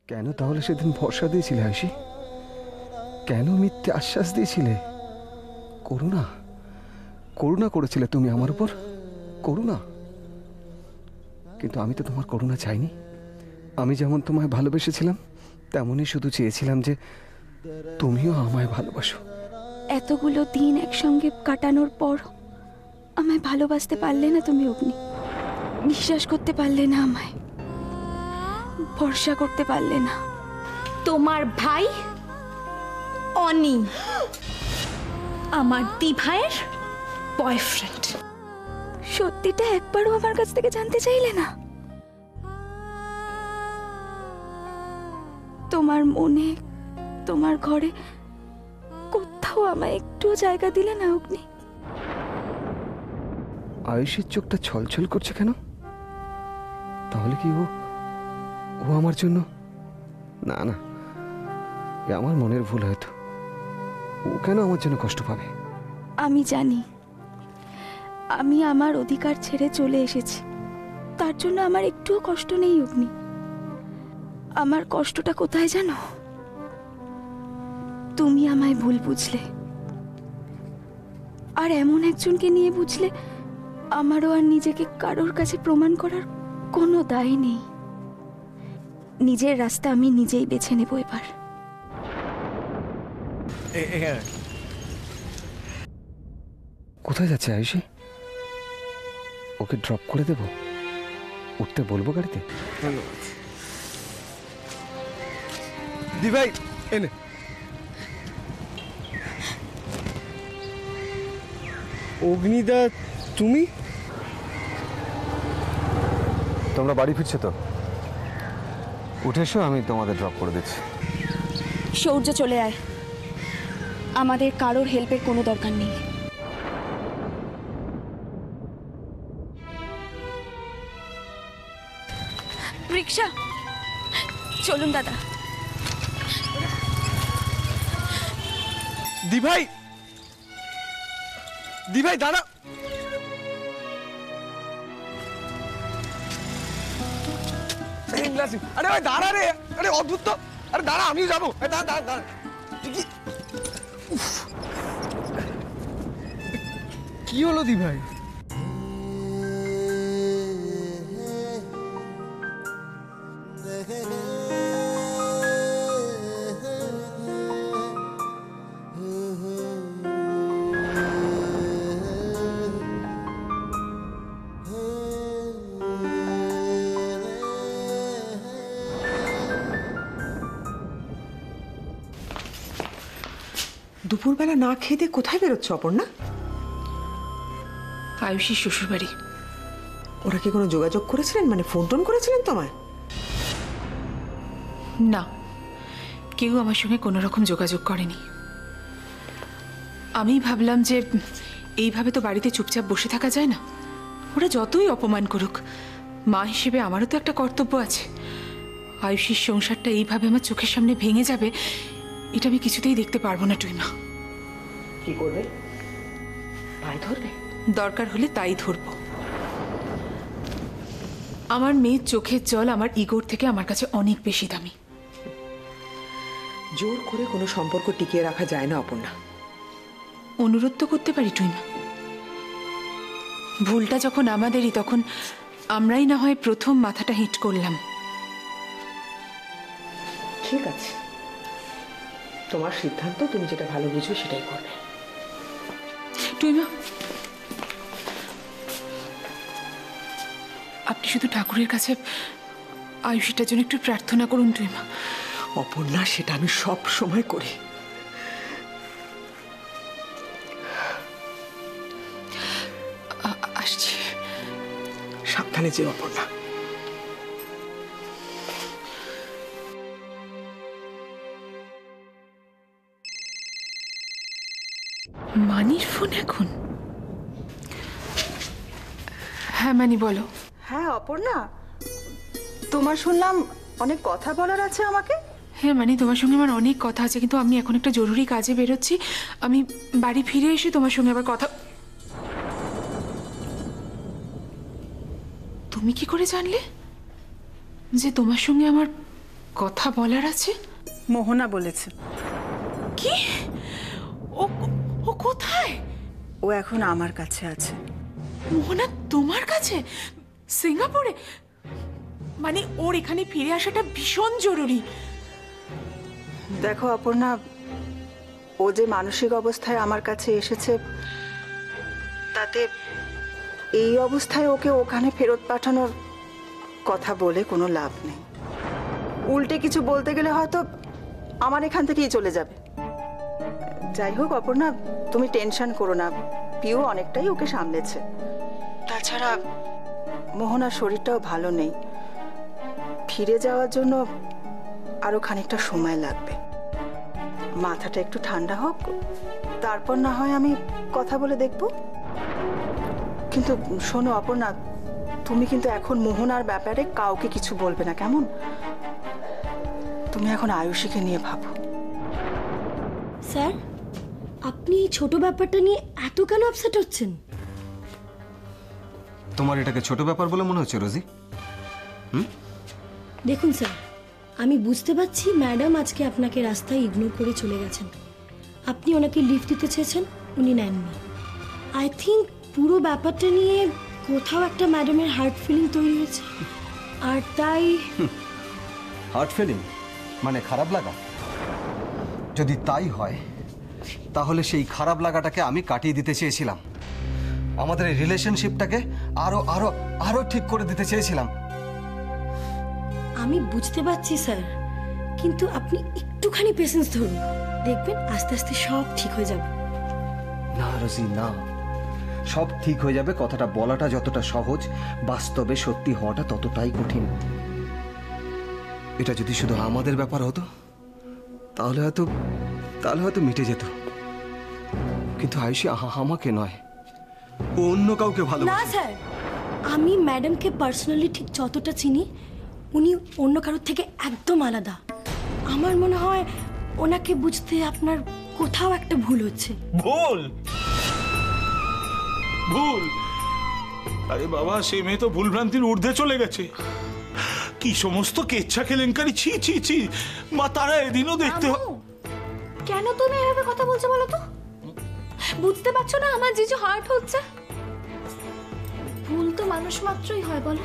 কেন তাহলে সেদিন ভরসা দিয়েছিলে আয়ুষী? কেন মিথ্যে আশ্বাস দিয়েছিলে? করুণা করুণা করেছিলে তুমি আমার উপর, করুণা। কিন্তু আমি তো তোমার করুণা চাইনি। আমি যেমন তোমায় ভালোবেসেছিলাম তেমনই শুধু চেয়েছিলাম যে তুমিও আমায় ভালোবাসো। এতগুলো দিন একসঙ্গে কাটানোর পর আমায় ভালোবাসতে পারলে না তুমি অগ্নি? বিশ্বাস করতে পারলে না আমায়? ভরসা করতে পারলে না? তোমার ভাই অনি আমার দিভাইয়ের বয়ফ্রেন্ড। সত্যিটা একবারও আমার কাছ থেকে জানতে চাইলে না? তোমার মনে, তোমার ঘরে কোথাও আমায় একটুও জায়গা দিলে না অগ্নি? আয়ুষীর চোখটা ছলছল করছে কেন? তাহলে কি ও আমার জন্য? না না, এ আমার মনের ভুল হয়তো। ও কেন আমার জন্য কষ্ট পাবে? আমি জানি, আমি আমার অধিকার ছেড়ে চলে এসেছি, তার জন্য আমার একটুও কষ্ট নেই অগ্নি। আমার কষ্টটা কোথায় জানো? তুমি আমায় ভুল বুঝলে, আর এমন একজনকে নিয়ে বুঝলে আমারও আর নিজেকে কারোর কাছে প্রমাণ করার কোনো দায় নেই। নিজের রাস্তা আমি নিজেই বেছে নেব এবার। কোথায় যাচ্ছে আয়ুষী? ওকে ড্রপ করে দেব? উঠতে বলবো গাড়িতে? ধন্যবাদ দি ভাই। এনে অগ্নিদা, তুমি? তোমরা বাড়ি ফিরছো তো? উঠে এসো, আমি তোমাদের ড্রপ করে দিচ্ছি। সূর্য চলে আয়, আমাদের কারোর হেল্পের কোনো দরকার নেই। রিক্সা চলুন দাদা। দিভাই, দিভাই দাঁড়া। আরে ভাই দাঁড়া রে, আরে অদ্ভুত তো। আরে দাঁড়া, আমিও যাবো। দাঁড়া দাঁড়া দাঁড়া। কি হলো দিভাই? দুপুরবেলা না খেতে কোথায় বেরোচ্ছ অপর্ণা? আয়ুষীর শ্বশুরবাড়ি। ওরা কি কোনো যোগাযোগ করেছিলেন, মানে ফোন টোন করেছিলেন তোমায়? না, কেউ আমার সঙ্গে কোনো রকম যোগাযোগ করেনি। আমি ভাবলাম যে এইভাবে তো বাড়িতে চুপচাপ বসে থাকা যায় না। ওরা যতই অপমান করুক, মা হিসেবে আমারও তো একটা কর্তব্য আছে। আয়ুষীর সংসারটা এইভাবে আমার চোখের সামনে ভেঙে যাবে, এটা আমি কিছুতেই দেখতে পারবো না টুইমা। কি করবে? ভাই ধরবে? দরকার হলে তাই ধরবো। আমার মেয়ের চোখের জল আমার ইগোর থেকে আমার কাছে অনেক বেশি দামি। জোর করে কোনো সম্পর্ক টিকিয়ে রাখা যায় না অপর্ণা। অনুরোধ তো করতে পারি টুইমা। ভুলটা যখন আমাদেরই, তখন আমরাই না হয় প্রথম মাথাটা হিট করলাম। ঠিক আছে, তোমার সিদ্ধান্ত, তুমি যেটা ভালো বুঝবে সেটাই করবে। টুইমা, আপনি শুধু ঠাকুরের কাছে আয়ুষীটার জন্য একটু প্রার্থনা করুন টুইমা। অপর্ণা, সেটা আমি সব সময় করি। আসছি। সাবধানে যেও অপর্ণা। মানির ফোন এখন? হ্যাঁ মানি, বলো। হ্যাঁ অপর্ণা, তোমার শুনলাম অনেক কথা বলার আছে আমাকে। হ্যাঁ মানি, তোমার সঙ্গে আমার অনেক কথা আছে, কিন্তু আমি এখন একটা জরুরি কাজে বেরোচ্ছি। আমি বাড়ি ফিরে এসে তোমার সঙ্গে আবার কথা। তুমি কি করে জানলে যে তোমার সঙ্গে আমার কথা বলার আছে? মোহনা বলেছে। কি? ও ও কোথায়? ও এখন আমার কাছে আছে। মোহনা তোমার কাছে? সিঙ্গাপুরে? মানে ওর এখানে ফিরে আসাটা ভীষণ জরুরি। দেখো অপর্ণা, ও যে মানসিক অবস্থায় আমার কাছে এসেছে, তাতে এই অবস্থায় ওকে ওখানে ফেরত পাঠানোর কথা বলে কোনো লাভ নেই। উল্টে কিছু বলতে গেলে হয়তো আমার এখান থেকেই চলে যাবে। যাই হোক অপর্ণা, তুমি টেনশন করো না, পিউ অনেকটাই ওকে সামলেছে। তাছাড়া মোহনার শরীরটাও ভালো নেই, ফিরে যাওয়ার জন্য আরো খানিকটা সময় লাগবে। মাথাটা একটু ঠান্ডা হোক, তারপর না হয় আমি কথা বলে দেখব। কিন্তু শোনো অপর্ণা, তুমি কিন্তু এখন মোহনার ব্যাপারে কাউকে কিছু বলবে না, কেমন? তুমি এখন আয়ুষীকে নিয়ে ভাবো। স্যার, আপনি এই ছোট ব্যাপারটা নিয়ে এত কেন আপসেট হচ্ছেন? তোমার এটাকে ছোট ব্যাপার বলে মনে হচ্ছে রোজি? দেখুন স্যার, আমি বুঝতে পারছি ম্যাডাম আজকে আপনাকে রাস্তায় ইগনোর করে চলে গেছেন। আপনি ওনাকে লিফট দিতে চেয়েছেন, উনি নেননি। আই থিঙ্ক পুরো ব্যাপারটা নিয়ে কোথাও একটা ম্যাডামের হার্ট ফিলিং তৈরি হয়েছে, আর তাই। হার্ট ফিলিং মানে খারাপ লাগা? যদি তাই হয় তাহলে সেই খারাপ লাগাটাকে আমি কাটিয়ে দিতে চেয়েছিলাম, আমাদের এই রিলেশনশিপটাকে আরো আরো আরো ঠিক করে দিতে চেয়েছিলাম। আমি বুঝতে পারছি স্যার, কিন্তু আপনি একটুখানি পেশেন্স ধরুন, দেখবেন আস্তে আস্তে সব ঠিক হয়ে যাবে। না রোজি না, সব ঠিক হয়ে যাবে কথাটা বলাটা যতটা সহজ, বাস্তবে সত্যি হওয়াটা ততটাই কঠিন। এটা যদি শুধু আমাদের ব্যাপার হতো তাহলে হয়তো মিটে যেত, কিন্তু আয়ুষী আমাকে নয়, ও অন্য কাউকে না ভালোবাসে। স্যার, আমি ম্যাডামকে পার্সোনালি ঠিক যতটা চিনি, উনি অন্য কারোর থেকে একদম আলাদা। আমার মনে হয় ওনাকে বুঝতে আপনার কোথাও একটা ভুল হচ্ছে। ভুল? ভুল? আরে বাবা, সে মেয়ে তো ভুলভ্রান্তির ঊর্ধ্বে চলে গেছে। কি সমস্ত কেচ্ছা কেলেঙ্কারি! ছি ছি ছি মা, তারা এদিনও দেখতে কেন তুমি এভাবে কথা বলছো বলো তো? বুঝতে পারছো না আমার জিজু হার্ট হচ্ছে? ভুল তো মানুষ মাত্রই হয় বলো।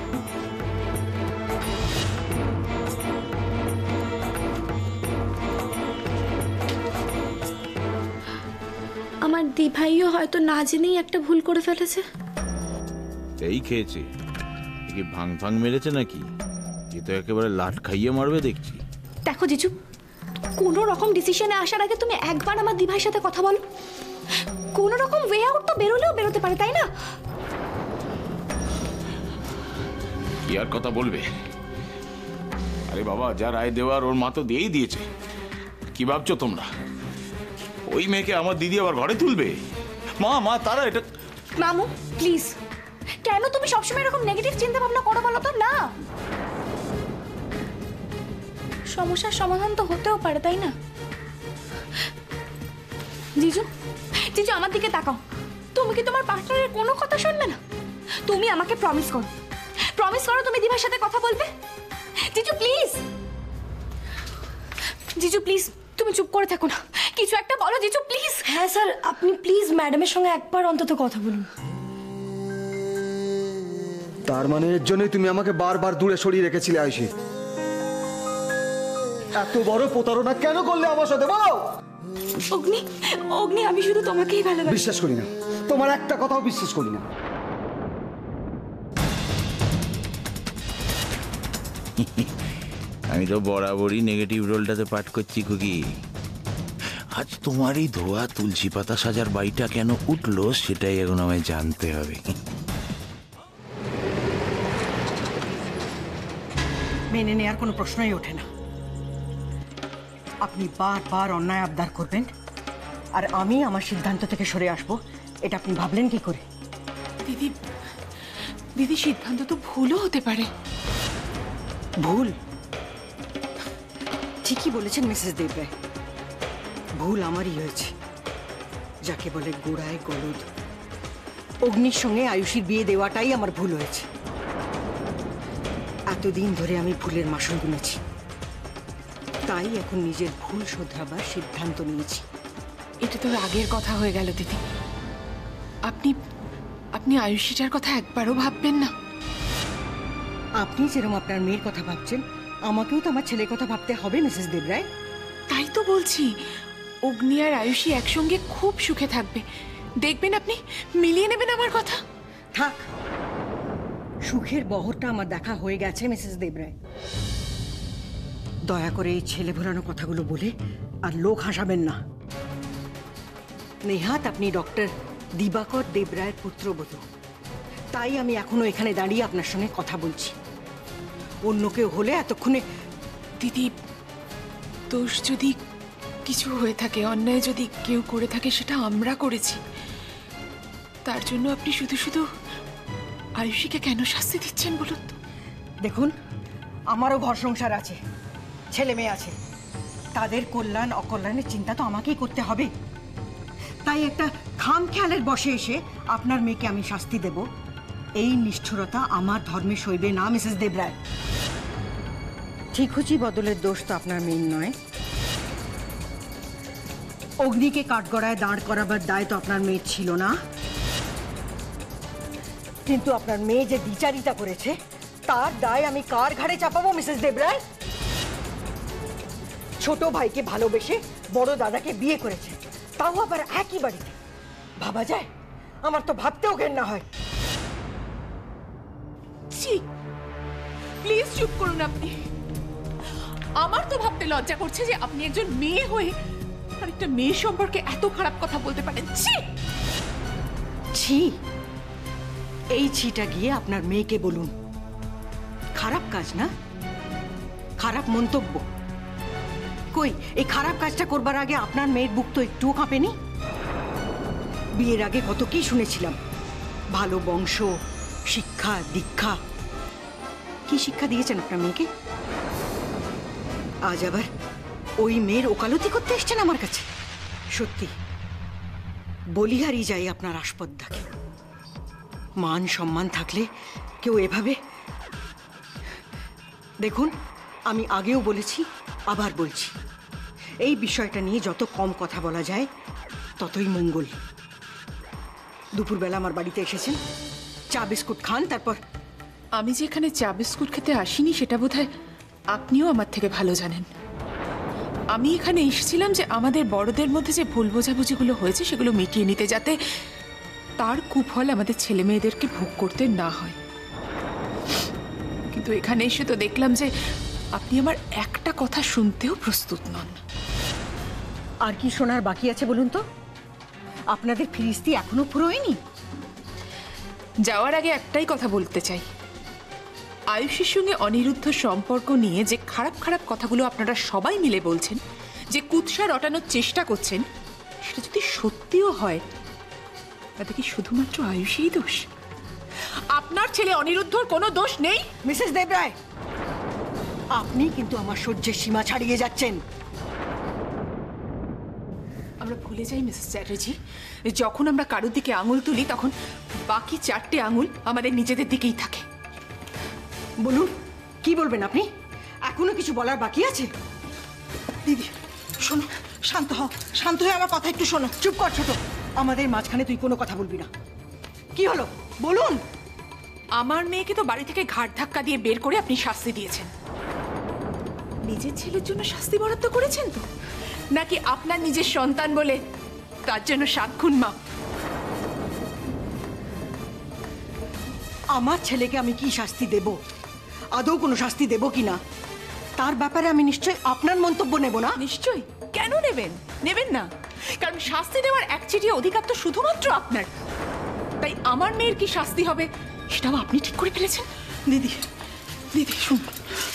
আমার দিভাইও হয়তো না জেনেই একটা ভুল করে ফেলেছে। এই খেয়েছে কি ভাং ভাং মেরেছে নাকি? এ তো একেবারে লাট খাইয়ে মারবে দেখছি। দেখো জিজু, কোনো রকম ডিসিশনে আসার আগে তুমি একবার আমার দিভাইয়ের সাথে কথা বলো। কোনো রকম ওয়ে আউট তো বেরোলেও বেরোতে পারে, তাই না? কি আর কথা বলবে? আরে বাবা, যা রায় দেওয়ার ওর মা তো দিয়েই দিয়েছে। কি ভাবছো তোমরা ওই মেয়েকে আমার দিদি আবার ঘরে তুলবে? মা মা, তারা এটা। মামু প্লিজ, কেন তুমি সবসময় এরকম নেগেটিভ চিন্তা ভাবনা করো বলো তো? না, সমস্যার সমাধান তো হতেও পারে, তাই না? জিজু, জিজু আমার দিকে তাকাও। তুমি কি তোমার পার্টনারের কোনো কথা শুনবে না? তুমি আমাকে প্রমিস করো, প্রমিস করো তুমি দিভার সাথে কথা বলবে। জিজু প্লিজ, জিজু প্লিজ, তুমি চুপ করে থাকো না, কিছু একটা বলো জিজু প্লিজ। হ্যাঁ স্যার, আপনি প্লিজ ম্যাডামের সঙ্গে একবার অন্তত কথা বলুন। তার মানে এর জন্যই তুমি আমাকে বারবার দূরে সরিয়ে রেখেছিলে আয়ুষী? এত বড় প্রতারণা কেন করলে আমার সাথে বলো? অগ্নি, অগ্নি, আমি শুধু তোমাকেই ভালোবাসি। বিশ্বাস করি না, তোমার একটা কথাও বিশ্বাস করি না। আমি তো বরাবরই নেগেটিভ রোলটাতে পাঠ করছি খুকি। আজ তোমার এই ধোয়া তুলসী পাতা সাজার বাড়িটা কেন উঠলো সেটাই এখন আমায় জানতে হবে। মেনে নেওয়ার কোনো প্রশ্নই ওঠে না। আপনি বারবার অন্যায় আবদার করবেন আর আমি আমার সিদ্ধান্ত থেকে সরে আসব, এটা আপনি ভাবলেন কি করে? দিদি, দিদি সিদ্ধান্ত তো ভুলও হতে পারে। ভুল? ঠিকই বলেছেন মিসেস দেবরায়, ভুল আমারই হয়েছে, যাকে বলে গোড়ায় গলদ। অগ্নির সঙ্গে আয়ুষীর বিয়ে দেওয়াটাই আমার ভুল হয়েছে। এতদিন ধরে আমি ভুলের মাসুল গুনেছি, তাই এখন নিজের ভুল শোধরাবার সিদ্ধান্ত নিয়েছি। এটা তো আগের কথা হয়ে গেল দিদি। আপনি আপনি আয়ুষীটার কথা একবারও ভাববেন না? আপনি যেরকম আপনার মেয়ের কথা ভাবছেন, আমাকেও তো আমার ছেলের কথা ভাবতে হবে মিসেস দেবরায়। তাই তো বলছি, অগ্নি আর আয়ুষী একসঙ্গে খুব সুখে থাকবে, দেখবেন আপনি, মিলিয়ে নেবেন আমার কথা। থাক, সুখের বহরটা আমার দেখা হয়ে গেছে মিসেস দেবরায়। দয়া করে এই ছেলে ভোলানো কথাগুলো বলে আর লোক হাসাবেন না। নেহাত আপনি ডক্টর দিবাকর দেবরায়ের পুত্রবধূ, তাই আমি এখনো এখানে দাঁড়িয়ে আপনার সঙ্গে কথা বলছি। অন্য কেউ হলে এতক্ষণে। দিদি, দোষ যদি কিছু হয়ে থাকে, অন্যায় যদি কেউ করে থাকে, সেটা আমরা করেছি। তার জন্য আপনি শুধু শুধু আয়ুষীকে কেন শাস্তি দিচ্ছেন বলুন তো? দেখুন, আমারও ঘর সংসার আছে, ছেলে মেয়ে আছে, তাদের কল্যাণ অকল্যাণের চিন্তা তো আমাকেই করতে হবে। তাই একটা খামখেয়ালের বসে এসে আপনার মেয়েকে আমি শাস্তি দেব, এই নিষ্ঠুরতা আমার ধর্মে সইবে না মিসেস দেবরায়। ঠিকুচি বদলের দোষ তো আপনার মেয়ের নয়। অগ্নিকে কাঠগড়ায় দাঁড় করাবার দায় তো আপনার মেয়ের ছিল না। কিন্তু আপনার মেয়ে যে দ্বিচারিতা করেছে, তার দায় আমি কার ঘাড়ে চাপাবো মিসেস দেবরায়? ছোট ভাইকে ভালোবেসে বড় দাদাকে বিয়ে করেছে, তাও আবার একই বাড়িতে। ভাবা যায়? আমার তো ভাবতেও ঘেন্না হয়। প্লিজ চুপ করুন আপনি। আমার তো ভাবতে লজ্জা করছে যে আপনি একজন মেয়ে হয়ে আরেকটা মেয়ে সম্পর্কে এত খারাপ কথা বলতে পারেন। ছি, এই ছিটা গিয়ে আপনার মেয়েকে বলুন। খারাপ কাজ না, খারাপ মন্তব্য। কই, এই খারাপ কাজটা করবার আগে আপনার মেয়ের বুক তো একটুও কাঁপেনি? বিয়ের আগে কত কি শুনেছিলাম, ভালো বংশ, শিক্ষা দীক্ষা। কি শিক্ষা দিয়েছেন আপনার মেয়েকে? আজ আবার ওই মেয়ের ওকালতি করতে এসছেন আমার কাছে। সত্যি বলিহারি যাই আপনার আসপদ্দাকে। মান সম্মান থাকলে কেউ এভাবে। দেখুন, আমি আগেও বলেছি, আবার বলছি, এই বিষয়টা নিয়ে যত কম কথা বলা যায় ততই মঙ্গল। দুপুরবেলা আমার বাড়িতে এসেছেন, চা বিস্কুট খান, তারপর। আমি যে এখানে চা বিস্কুট খেতে আসিনি সেটা বোধহয় আপনিও আমার থেকে ভালো জানেন। আমি এখানে এসেছিলাম যে আমাদের বড়দের মধ্যে যে ভুল বোঝাবুঝিগুলো হয়েছে সেগুলো মিটিয়ে নিতে, যাতে তার কুফল আমাদের ছেলে মেয়েদেরকে ভোগ করতে না হয়। কিন্তু এখানে এসে তো দেখলাম যে আপনি আমার একটা কথা শুনতেও প্রস্তুত নন। আর কি শোনার বাকি আছে বলুন তো? আপনাদের ফিরিস্তি এখনো ফুরোয়নি? যাওয়ার আগে একটাই কথা বলতে চাই, আয়ুষীর সঙ্গে অনিরুদ্ধ সম্পর্ক নিয়ে যে খারাপ খারাপ কথাগুলো আপনারা সবাই মিলে বলছেন, যে কুৎসা রটানোর চেষ্টা করছেন, সেটা যদি সত্যিও হয় তাতে কি শুধুমাত্র আয়ুষীই দোষ? আপনার ছেলে অনিরুদ্ধর কোনো দোষ নেই? মিসেস দেবরায়, আপনি কিন্তু আমার সহ্যের সীমা ছাড়িয়ে যাচ্ছেন। আমরা ভুলে যাই মিসেস চ্যাটার্জি, যখন আমরা কারোর দিকে আঙুল তুলি তখন বাকি 4টে আঙুল আমাদের নিজেদের দিকেই থাকে। বলুন, কি বলবেন আপনি? এখনো কিছু বলার বাকি আছে? দিদি শোনো, শান্ত হও, শান্ত হয়ে আমার কথা একটু শোনো। চুপ কর ছোট, আমাদের মাঝখানে তুই কোনো কথা বলবি না। কি হলো বলুন? আমার মেয়েকে তো বাড়ি থেকে ঘাট ধাক্কা দিয়ে বের করে আপনি শাস্তি দিয়েছেন। নিজের ছেলের জন্য শাস্তি বরাদ্দ করেছেন তো, নাকি আপনার নিজের সন্তান বলে তার জন্য 7 গুণ মাপ? আমার ছেলেকে আমি কি শাস্তি দেব, আদৌ কোনো শাস্তি দেব কিনা, তার ব্যাপারে আমি নিশ্চয়ই আপনার মন্তব্য নেব না। নিশ্চয়ই। কেন নেবেন? নেবেন না, কারণ শাস্তি দেওয়ার একচেটিয়া অধিকার তো শুধুমাত্র আপনার। তাই আমার মেয়ের কি শাস্তি হবে সেটাও আপনি ঠিক করে ফেলেছেন। দিদি দিদি শুন,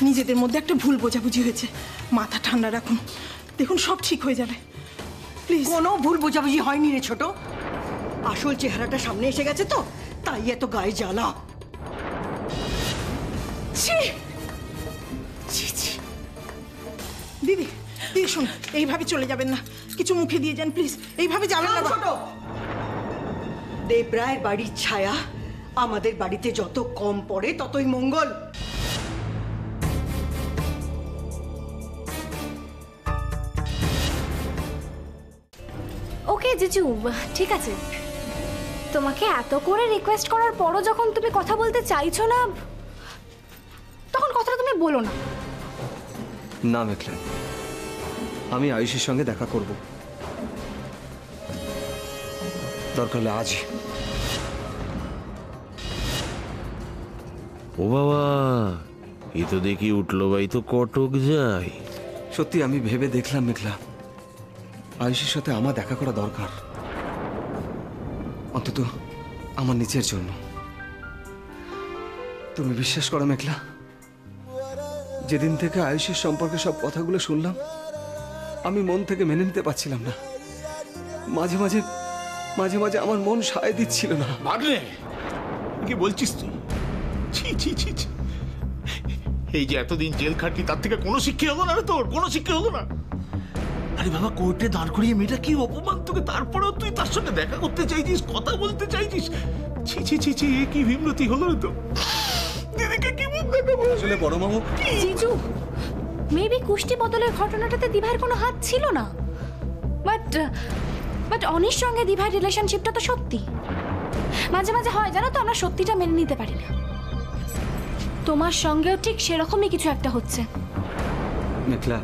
নিজেদের মধ্যে একটা ভুল বোঝাবুঝি হয়েছে, মাথা ঠান্ডা রাখুন, দেখুন সব ঠিক হয়ে যাবে প্লিজ। কোনো ভুল বোঝাবুঝি হয়নি রে ছোট, আসল চেহারাটা সামনে এসে গেছে তো, তাই এত গায়ে জ্বালা। ছি ছি ছি। দিদি দিদি শুন, এইভাবে চলে যাবেন না, কিছু মুখে দিয়ে যান প্লিজ, এইভাবে যাবেন না। ছোট, দেবরায়ের বাড়ির ছায়া আমাদের বাড়িতে যত কম পড়ে ততই মঙ্গল। ওকে জিজু, ঠিক আছে। তোমাকে এত করে রিকোয়েস্ট করার পরও যখন তুমি কথা বলতে চাইছো না, তখন কথাটা তুমি বলো না। না মেঘলা, আমি আয়ুষের সঙ্গে দেখা করব, দরকার হলে আজই। ও বাবা, এ তো দেখি উঠলো ভাই তো কটক যায়। সত্যি আমি ভেবে দেখলাম মেঘলা, আয়ুষের সাথে আমার দেখা করা দরকার, অন্তত আমার নিচের জন্য। তুমি বিশ্বাস করো মেঘলা, যেদিন থেকে আয়ুষের সম্পর্কে সব কথাগুলো শুনলাম, আমি মন থেকে মেনে নিতে পারছিলাম না। মাঝে মাঝে মাঝে মাঝে আমার মন সায় দিচ্ছিল না। ভাগ্নে, কি বলছিস তুই? ছি ছি ছি ছি। এই যে এতদিন জেল খাটলি, তার থেকে কোনো শিক্ষা হলো না রে তোর? কোনো শিক্ষা হলো না? আরে বাবা, কোর্টে দাঁড় করিয়ে মেয়েটা কি অপমান তোকে, তারপরেও তুই তার সঙ্গে দেখা করতে চাইছিস, কথা বলতে চাইছিস। ছি ছি ছি ছি, কি বিমৃতি হলো রে তো। দিদিকে কি মুখ দেখাবো? আসলে বড় মামু, জিজু, মেবি কুষ্টি বদলের ঘটনাটাতে দিভাইয়ের কোনো হাত ছিল না, বাট অনির সঙ্গে দিভাইয়ের রিলেশনশিপটা তো সত্যি। মাঝে মাঝে হয় জানো তো, আমরা সত্যিটা মেনে নিতে পারি না। তোমার সঙ্গেও ঠিক সেরকমই কিছু একটা হচ্ছে। মেঘলা,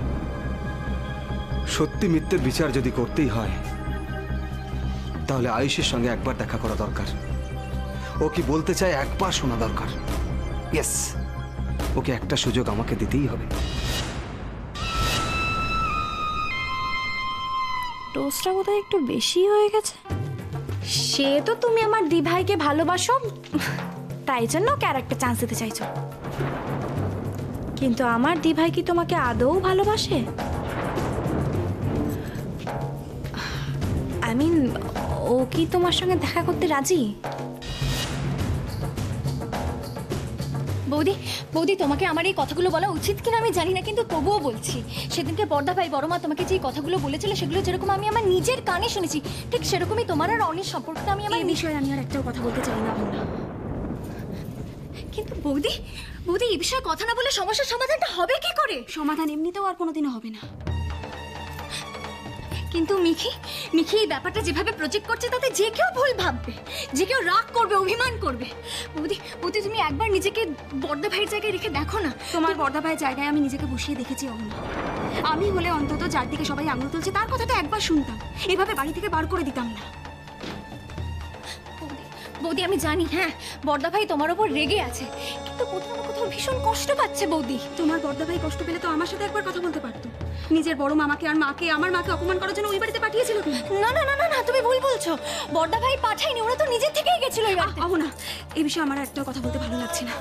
সত্যি মিথ্যের বিচার যদি করতেই হয়, তাহলে আয়ুষের সঙ্গে একবার দেখা করা দরকার। ও কি বলতে চায় একবার শোনা দরকার। ইয়েস, ওকে একটা সুযোগ আমাকে দিতেই হবে। ডোজটা বোধহয় একটু বেশি হয়ে গেছে। সে তো তুমি আমার দিভাইকে ভালোবাসো, তাই জন্য ক্যারেক্টার চান্স দিতে চাইছো, কিন্তু আমার দিভাই কি তোমাকে আদৌ ভালোবাসে? আই মিন, ও কি তোমার সঙ্গে দেখা করতে রাজি? বৌদি, বৌদি, তোমাকে আমার এই কথাগুলো বলা উচিত কিনা আমি জানি না, কিন্তু তবুও বলছি। সেদিনকে বড়দা ভাই বড় মা তোমাকে যে কথাগুলো বলেছিল, সেগুলো যেরকম আমি আমার নিজের কানে শুনেছি, ঠিক সেরকমই তোমার আর অনির সম্পর্কটা আমি আমার বিষয়ে আমি আর একটাও কথা বলতে চাই না। কিন্তু বৌদি, বৌদি, এই বিষয়ে কথা না বলে সমস্যার সমাধানটা হবে কি করে? সমাধান এমনিতেও আর কোনোদিনও হবে না। কিন্তু মিখি, মিখি এই ব্যাপারটা যেভাবে প্রজেক্ট করছে, তাতে যে কেউ ভুল ভাববে, যে কেউ রাগ করবে, অভিমান করবে। বৌদি, বৌদি, তুমি একবার নিজেকে বড়দা ভাইয়ের জায়গায় রেখে দেখো না। তোমার বড়দা ভাইয়ের জায়গায় আমি নিজেকে বসিয়ে দেখেছি অহনা। আমি হলে অন্তত যার দিকে সবাই আঙুল তুলছে তার কথাটা একবার শুনতাম, এভাবে বাড়ি থেকে বার করে দিতাম না। বৌদি, আমি জানি, হ্যাঁ, বড়দা ভাই তোমার ওপর রেগে আছে, কিন্তু কোথাও না কোথাও ভীষণ কষ্ট পাচ্ছে। বৌদি, তোমার বড়দা ভাই কষ্ট পেলে তো আমার সাথে একবার কথা বলতে পারতো। নিজের বড় মামাকে আর মাকে, আমার মাকে অপমান করার জন্য ওই বাড়িতে পাঠিয়েছিল। না না না না না, তুমি ভুল বলছো। বড়দা ভাই পাঠায়নি, ওরা তো নিজের থেকেই গেছিল এই বাড়িতে। না, এই বিষয়ে আমার একটাও কথা বলতে ভালো লাগছে না।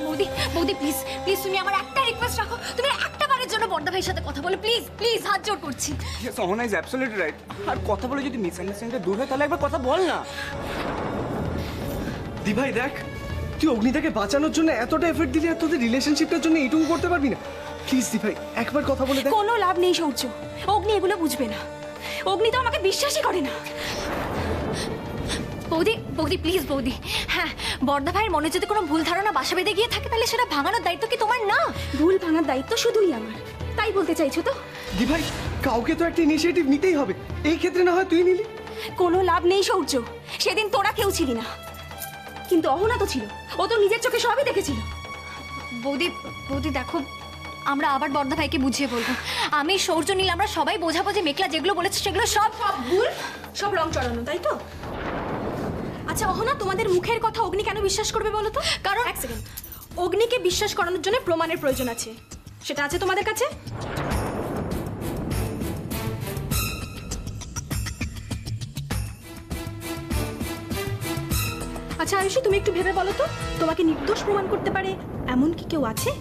বৌদি, বৌদি, প্লিজ প্লিজ, তুমি আমার একটা রিকোয়েস্ট রাখো, তুমি একটা বারের জন্য বড়দা ভাইয়ের সাথে কথা বলো, প্লিজ প্লিজ, হাত জোড় করছি। Sohna is absolutely right. আর কথা বলে যদি মিসআন্ডারস্ট্যান্ডিংটা দূর হয়, তাহলে একবার কথা বল না। দিভাই দেখ, তুই অগ্নিতাকে বাঁচানোর জন্য এতটা এফর্ট দিলি, আর তোদের রিলেশনশিপটার জন্য এইটুকু করতে পারবি না? প্লিজ দিভাই, একবার কথা বলে দেখ। কোনো লাভ নেই সৌর্য, অগ্নি এগুলো বুঝবে না। অগ্নি তো আমাকে বিশ্বাসই করে না। বৌদি, বৌদি, প্লিজ বৌদি, হ্যাঁ, বড়দা ভাইয়ের মনে যদি কোনো ভুল ধারণা বাসা বেঁধে গিয়ে থাকে, তাহলে সেটা ভাঙানোর দায়িত্ব কি তোমার না? ভুল ভাঙার দায়িত্ব শুধুই আমার, তাই বলতে চাইছো তো? দিভাই, কাউকে তো একটা ইনিশিয়েটিভ নিতেই হবে। এই ক্ষেত্রে না হয় তুই নিলি। কোনো লাভ নেই সৌর্য, সেদিন তোরা কেউ ছিলি না, কিন্তু অহনা তো ছিল, ও তো নিজের চোখে সবই দেখেছিল। বৌদি, বৌদি, দেখো, আমরা আবার বড়দা ভাইকে বুঝিয়ে বলবো। আমি সৌর্য নীল, আমরা সবাই বোঝাবো যে মেঘলা যেগুলো বলেছে সেগুলো সব সব ভুল, সব রং চড়ানো, তাই তো? আচ্ছা অহনা, তোমাদের মুখের কথা অগ্নি কেন বিশ্বাস করবে বলো তো? কারণ এক সেকেন্ড, অগ্নিকে বিশ্বাস করানোর জন্য প্রমাণের প্রয়োজন আছে, সেটা আছে তোমাদের কাছে? আচ্ছা আয়ুষী, তুমি একটু ভেবে বলো তো, তোমাকে নির্দোষ প্রমাণ করতে পারে এমন কি কেউ আছে?